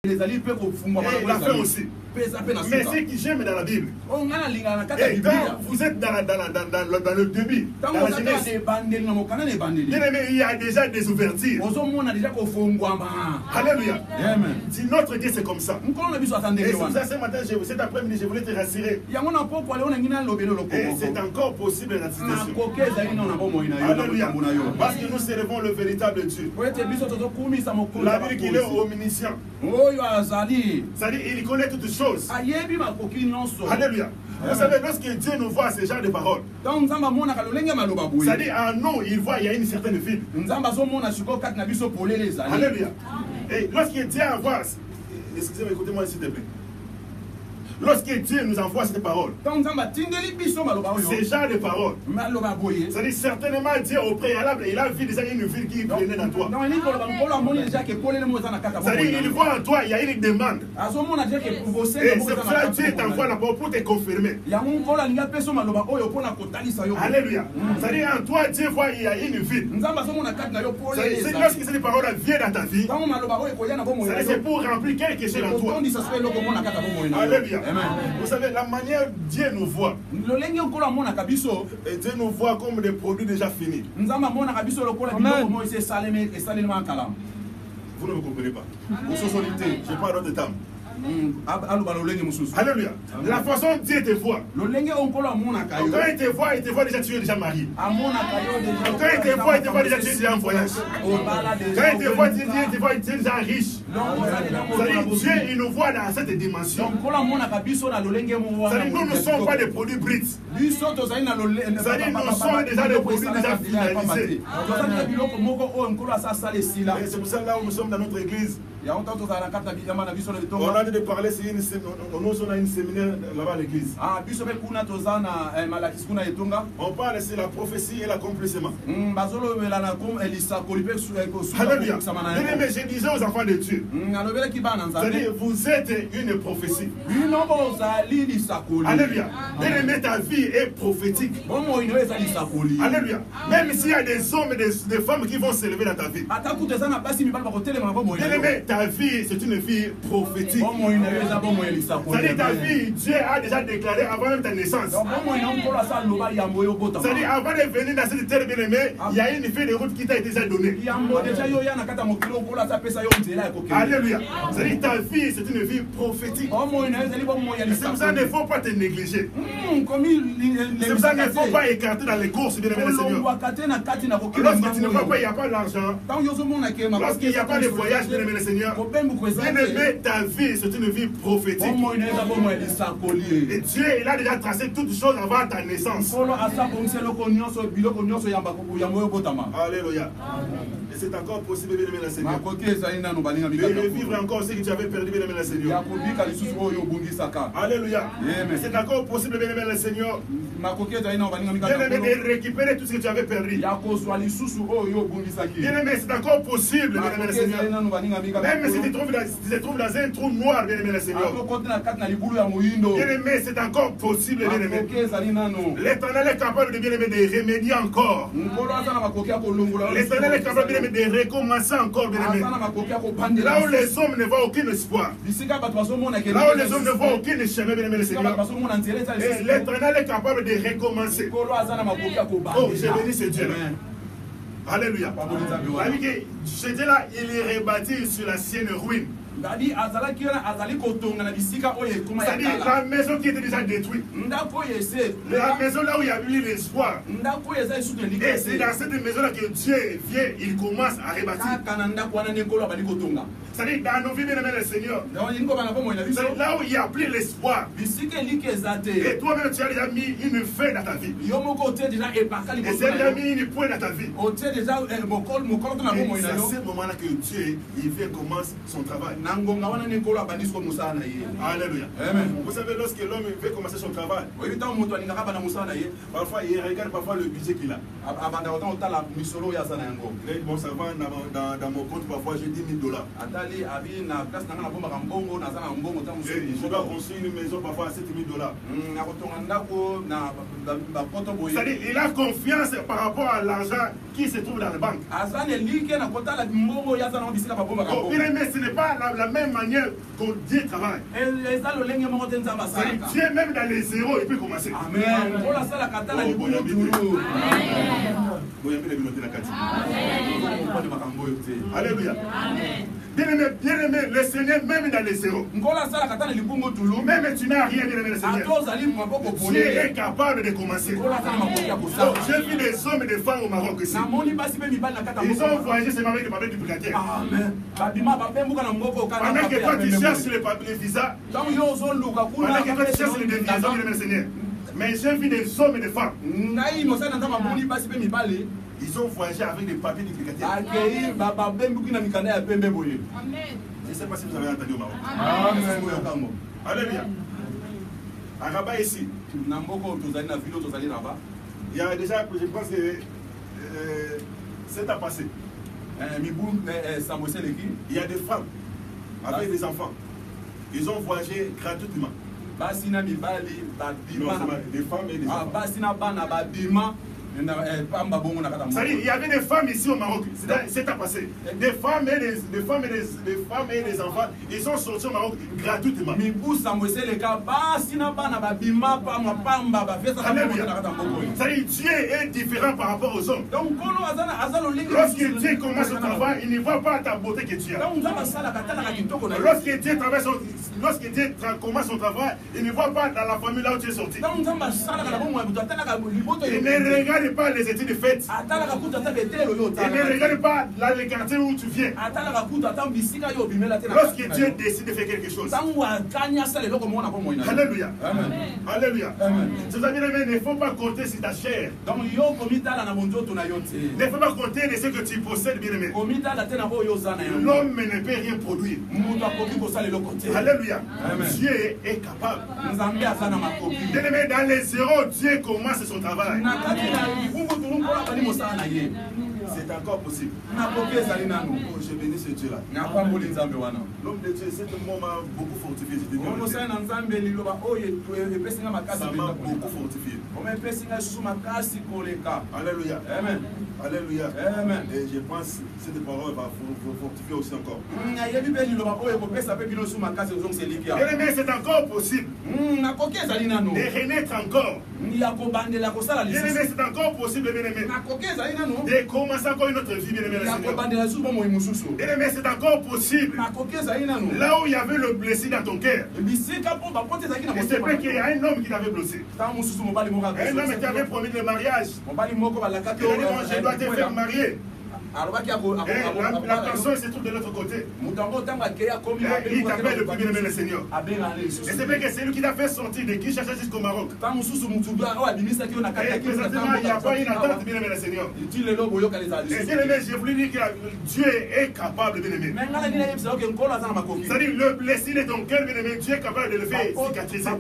Les alliés peuvent et la fin aussi. Mais ce que j'aime dans la Bible, quand vous êtes dans le début, dans la jeunesse, il y a déjà des ouvertures. Alléluia. Si notre Dieu c'est comme ça. Et c'est pour ça ce matin, cet après-midi, je voulais te rassurer. Et c'est encore possible dans cette situation. Alléluia. Parce que nous servons le véritable Dieu. La Bible qu'il est omniscient. C'est-à-dire, il connaît toutes choses. Alléluia. Vous savez, lorsque Dieu nous voit ce genre de paroles, c'est-à-dire en nous, il voit il y a une certaine ville. Alléluia. Et lorsque Dieu envoie, excusez-moi, écoutez-moi s'il te plaît. Lorsque Dieu nous envoie cette parole, ce genre de paroles, c'est-à-dire certainement Dieu au préalable, il a vu déjà une ville qui prenait dans toi. C'est-à-dire il voit en toi, il y a une demande. Et c'est pour ça que Dieu t'envoie la parole pour te confirmer. Alléluia. C'est-à-dire en toi, Dieu voit il y a une ville. C'est lorsque cette parole vient dans ta vie, c'est pour remplir quelque chose en toi. Alléluia. Vous savez, la manière Dieu nous voit, et Dieu nous voit comme des produits déjà finis. Vous ne me comprenez pas. Je parle d'autres termes. Alléluia. La façon dont Dieu te voit. Quand il te voit déjà, tu es déjà marié. Quand il te voit déjà, tu es déjà en voyage. Quand il te voit, tu es déjà riche. C'est-à-dire, Dieu, il nous voit dans cette dimension. C'est-à-dire, nous ne sommes pas des produits bruts. C'est-à-dire, nous sommes déjà des produits déjà finalisés. Et c'est pour ça là où nous sommes dans notre église. On a dit de parler, nous on a une séminaire là-bas à l'église. On parle sur la prophétie et l'accomplissement. Alléluia. Mais je disais aux enfants de Dieu, c'est-à-dire vous êtes une prophétie. Alléluia. Bien-aimé, ta vie est prophétique. Alléluia. Même s'il y a des hommes et des femmes qui vont s'élever dans ta vie. Bien-aimé, ta vie, c'est une vie prophétique. C'est-à-dire ta vie, Dieu a déjà déclaré avant même ta naissance. C'est-à-dire avant de venir dans cette terre bien-aimée, il y a une feuille de route qui t'a déjà donnée. Alléluia. C'est-à-dire ta vie, c'est une vie prophétique. C'est pour ça qu'il ne faut pas te négliger. C'est pour ça qu'il ne faut pas écarter dans les courses, bien-aimé le Seigneur. Lorsque tu ne vois pas, il n'y a pas d'argent. Lorsqu'il n'y a pas de voyage, bien-aimé le Seigneur. Bien-aimé, ta vie, c'est une vie prophétique. Et Dieu, il a déjà tracé toutes choses avant ta naissance. Alléluia. Et c'est encore possible, bien-aimé le Seigneur. De vivre encore ce que tu avais perdu, bien-aimé le Seigneur. Alléluia. C'est encore possible, bien-aimé le Seigneur. Bien-aimé, de récupérer tout ce que tu avais perdu. Bien-aimé, c'est encore possible, bien-aimé le Seigneur. Même si tu te trouves dans un trou noir, bien-aimé le Seigneur. Bien-aimé, c'est encore possible, bien-aimé. L'Éternel est capable de bien-aimé de remédier encore. L'Éternel est capable de recommencer encore, bien-aimé. Là où les hommes ne voient aucun espoir. Là où les hommes ne voient aucun chemin, bien-aimé le Seigneur. Et l'Éternel est capable de recommencer. Oh, j'ai béni ce Dieu. Alléluia. Ce Dieu-là, il est rebâti sur la sienne ruine. C'est-à-dire la maison qui était déjà détruite. La maison là où il y a eu l'espoir. Et c'est dans cette maison-là que Dieu vient, il commence à rebâtir. C'est-à-dire dans nos vies, bien-aimé le Seigneur. C'est là où il n'y a plus l'espoir. Et toi-même, tu as déjà mis une fin dans ta vie. Et tu as déjà mis une pointe dans ta vie. Et c'est à ce moment-là que Dieu, il vient commencer son travail. Alléluia. Vous savez, lorsque l'homme veut commencer son travail, parfois il regarde parfois le budget qu'il a. Bon, ça va dans mon compte, parfois j'ai $10 000. dois construire une maison parfois à $7 000. C'est-à-dire, il a confiance par rapport à l'argent qui se trouve dans la banque. Mais ce n'est pas la même manière que Dieu travaille. Dieu, même dans les zéros, il peut commencer. Amen. Alléluia. Bien-aimé, le Seigneur, même dans les zéros, même tu n'as rien, bien-aimé, le Seigneur, Dieu est capable de commencer. J'ai vu des hommes et des femmes au Maroc ici. Ils ont voyagé seulement avec les papiers du brigadier. Pendant que toi tu cherches les visas, pendant que toi tu cherches les déviations, bien-aimé, le Seigneur. Mais j'ai vu des hommes et des femmes. Ils ont voyagé avec des papiers du brigadier. Je ne sais pas si vous avez entendu au Maroc. Alléluia. À Rabat ici, il y a déjà, je pense que c'est à passer. Il y a des femmes avec des enfants. Ils ont voyagé gratuitement. Des femmes et des enfants. Il y avait des femmes ici au Maroc, c'est à passer. Des femmes et des enfants, ils sont sortis au Maroc gratuitement. Dieu est différent par rapport aux hommes. Lorsque Dieu commence son travail, il ne voit pas ta beauté que tu as. Lorsque Dieu commence son travail, il ne voit pas dans la famille là où tu es sorti. Il ne regarde pas les études de fête. Il ne regarde pas les quartiers où tu viens. Lorsque Dieu décide de faire quelque chose. Alléluia. Alléluia. Ses amis, il ne faut pas compter sur ta chair. Il ne faut pas compter de ce que tu possèdes, bien aimé. L'homme ne peut rien produire. Alléluia. Dieu est capable. Bien aimé, dans les zéros, Dieu commence son travail. C'est encore possible. Je bénis ce Dieu-là. L'homme de Dieu, cet homme m'a beaucoup fortifié. Ça m'a beaucoup fortifié. Alléluia. Amen. Alléluia. Amen. Et je pense que cette parole va vous fortifier aussi encore. Mais c'est encore possible de renaître encore. Mais c'est encore possible de commencer encore une autre vie. Mais c'est encore possible. Là où il y avait le blessé dans ton cœur. Et c'est vrai qu'il y a un homme qui t'avait blessé. Un homme qui avait promis le mariage. Je dois te faire marier. La personne se trouve de l'autre côté. Il t'appelle le premier le Seigneur. Et c'est vrai que c'est lui qui t'a fait sortir de Kinshasa jusqu'au Maroc. Et présentement, il n'y a pas une attente, bien aimé le Seigneur. Et bien aimé, je voulais dire que Dieu est capable, bien aimé. C'est-à-dire, le blessé de ton cœur, bien aimé, Dieu est capable de le faire cicatriser.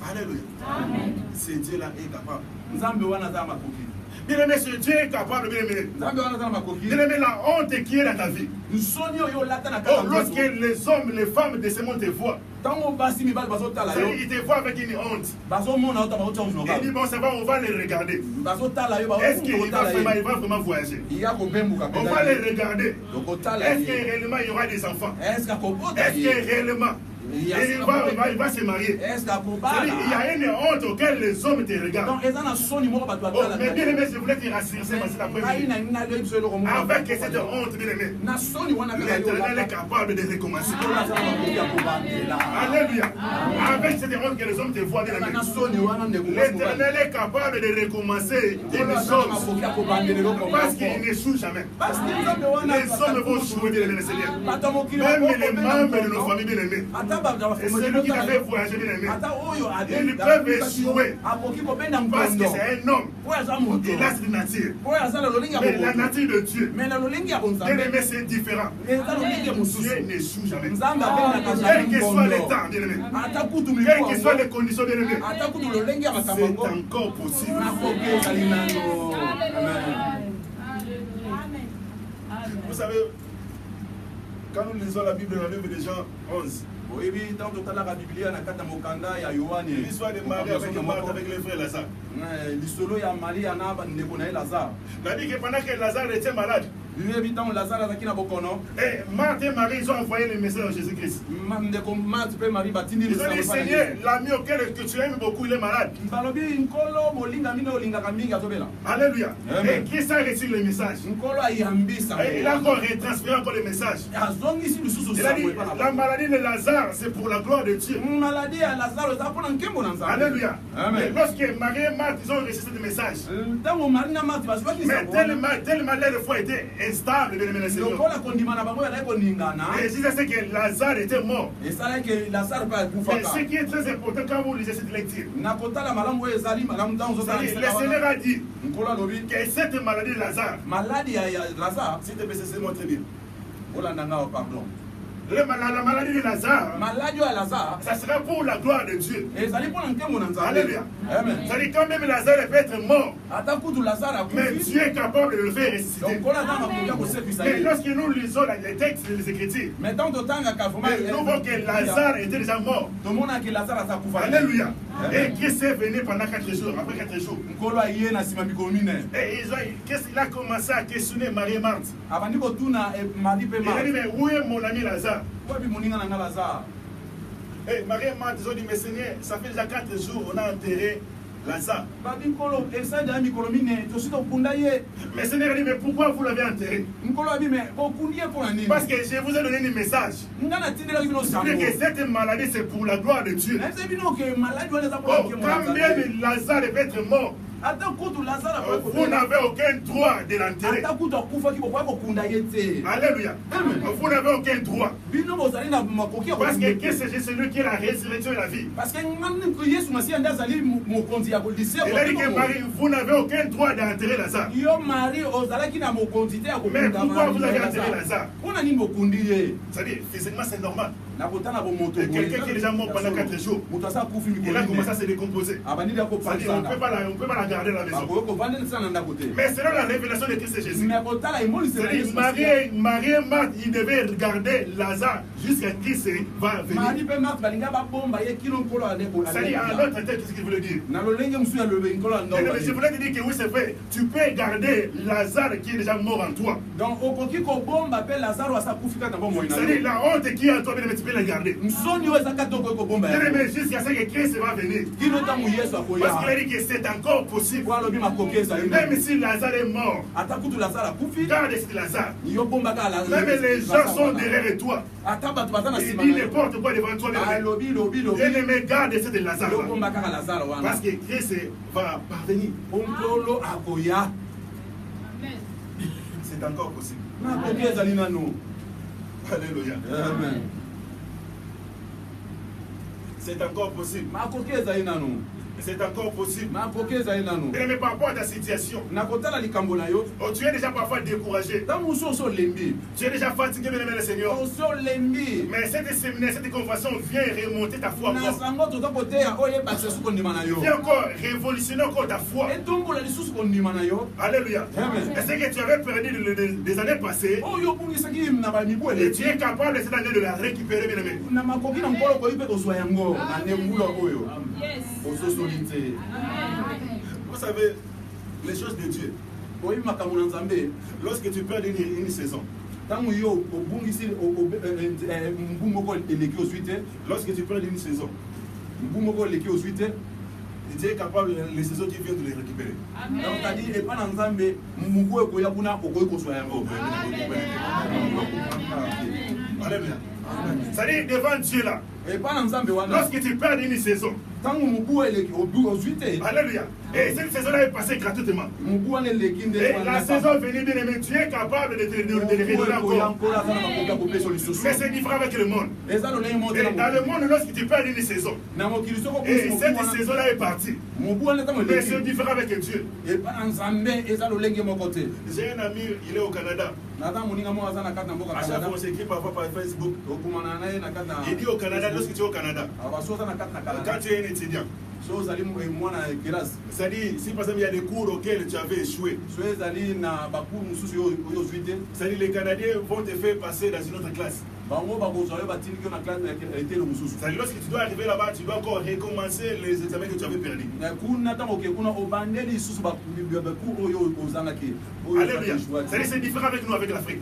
Alléluia. Ce Dieu-là est capable. Bien aimé, ce Dieu est capable, bien aimé. Bien aimé, la honte qui est dans ta vie. Lorsque les hommes, les femmes de ce monde te voient, ils te voient avec une honte. Ils disent, bon, ça va, on va les regarder. Est-ce qu'il va vraiment voyager? On va les regarder. Est-ce que réellement il y aura des enfants? Est-ce que réellement il va se marier? Il y a une honte auquel les hommes te regardent. Mais bien aimé, je voulais te rassurer, c'est la première. Avec cette honte, bien aimé, l'Éternel est capable de recommencer. Alléluia. Avec cette honte que les hommes te voient, bien aimé, l'Éternel est capable de recommencer une chose. Parce qu'il n'échoue jamais. Les hommes vont jouer, bien aimé, le Seigneur. Même les membres de nos familles, bien aimés. Et celui qui l'a fait voyager, bien aimé, ils peuvent échouer parce que c'est un homme. Il a cette nature. Mais la nature de Dieu, bien aimé, c'est différent. Dieu n'échoue jamais. Quel que soit le temps, bien aimé, quelles que soient les conditions, bien aimé, c'est encore possible. savez, quand nous lisons la Bible dans le livre de Jean 11, l'histoire de Marie avec Marthe avec les frères Lazare. On a dit que pendant que Lazare était malade, et Marthe et Marie, ils ont envoyé le message à Jésus-Christ. Ils ont dit, Seigneur, l'ami auquel que tu aimes beaucoup, il est malade. Alléluia. Et Christ a reçu le message. Et il a encore retransféré encore le message. Il a dit, la maladie de Lazare, c'est pour la gloire de Dieu. Alléluia. Et lorsque Marie et Marthe, ils ont reçu ce message, mais tellement leur foi était instable, bien aimé le Seigneur. Et si c'est que Lazare était mort. Mais ce qui est très important quand vous lisez cette lecture, le Seigneur a dit que cette maladie de Lazare, s'il te plaît, c'est moi très bien. Pardon. La maladie de Lazare, ça sera pour la gloire de Dieu. Alléluia. C'est-à-dire quand même Lazare peut être mort, mais Dieu est capable de le faire ressusciter. Mais lorsque nous lisons les textes des Écritures, nous voyons que Lazare était déjà mort. Alléluia. Et Christ est venu pendant 4 jours, après 4 jours. Et il a commencé à questionner Marie et Marthe. Il a dit, mais où est mon ami Lazare? Et Marie et Marthe, ils ont dit, mais Seigneur, ça fait déjà 4 jours, on a enterré Lazare. Mais Seigneur a dit, mais pourquoi vous l'avez enterré? Parce que je vous ai donné un message. Que cette maladie, c'est pour la gloire de Dieu. Oh, quand même Lazare peut être mort, vous n'avez aucun droit de l'enterrer. Alléluia. Vous n'avez aucun droit. Parce que c'est celui qui est la résurrection et la vie. Il a dit que Marie, vous n'avez aucun droit d'enterrer Lazare. Mais pourquoi vous avez enterré Lazare? C'est-à-dire, physiquement, c'est normal. Quelqu'un qui est déjà mort pendant 4 jours, il a commencé à se décomposer. C'est-à-dire, on ne peut pas la garder à la maison. Mais selon la révélation de Christ Jésus, c'est-à-dire, Marie et Marthe, ils devaient garder Lazare jusqu'à Christ va venir. C'est-à-dire, en d'autres termes, qu'est-ce qu'il voulait dire? Je voulais te dire que oui, c'est vrai. Tu peux garder Lazare qui est déjà mort en toi. C'est-à-dire, la honte qui est en toi, tu peux la garder. Mais jusqu'à ce que Christ va venir. Parce qu'il a dit que c'est encore possible. Même si Lazare est mort, garde cet Lazare. Même les gens sont derrière toi. Il dit n'importe quoi devant toi. Et garde cet Lazare. Parce que Christ va parvenir. C'est encore possible. Alléluia. Amen. C'est encore possible. C'est encore possible. Mais par rapport à ta situation, tu es déjà parfois découragé. Tu es déjà fatigué, bien aimé le Seigneur. Mais cette séminaire, cette conversation vient remonter ta foi. Vient encore révolutionner encore ta foi. Alléluia. Est-ce que tu avais perdu des années passées? Et tu es capable cette année de la récupérer, bien aimé. Vous savez, les choses de Dieu, lorsque tu perds une saison, lorsque tu perds une saison, Dieu est capable, les saisons qui viennent, de les récupérer. Alléluia. C'est-à-dire devant Dieu là, lorsque tu perds une saison, alléluia, et cette saison-là est passée gratuitement. Et la saison venue, bien aimé, tu es capable de redonner encore. Mais c'est différent avec le monde. Et dans le monde, lorsque tu perds une saison, et cette saison-là est partie, mais c'est différent avec Dieu. J'ai un ami, il est au Canada. À chaque fois, on s'écrit parfois par Facebook. Il dit au Canada, lorsque tu es au Canada, quand tu es un étudiant, C'est-à-dire, si par exemple il y a des cours auxquels tu avais échoué, c'est-à-dire les Canadiens vont te faire passer dans une autre classe. C'est-à-dire, lorsque tu dois arriver là-bas, tu dois encore recommencer les examens que tu avais perdus. Alléluia. C'est-à-dire, c'est différent avec nous, avec l'Afrique.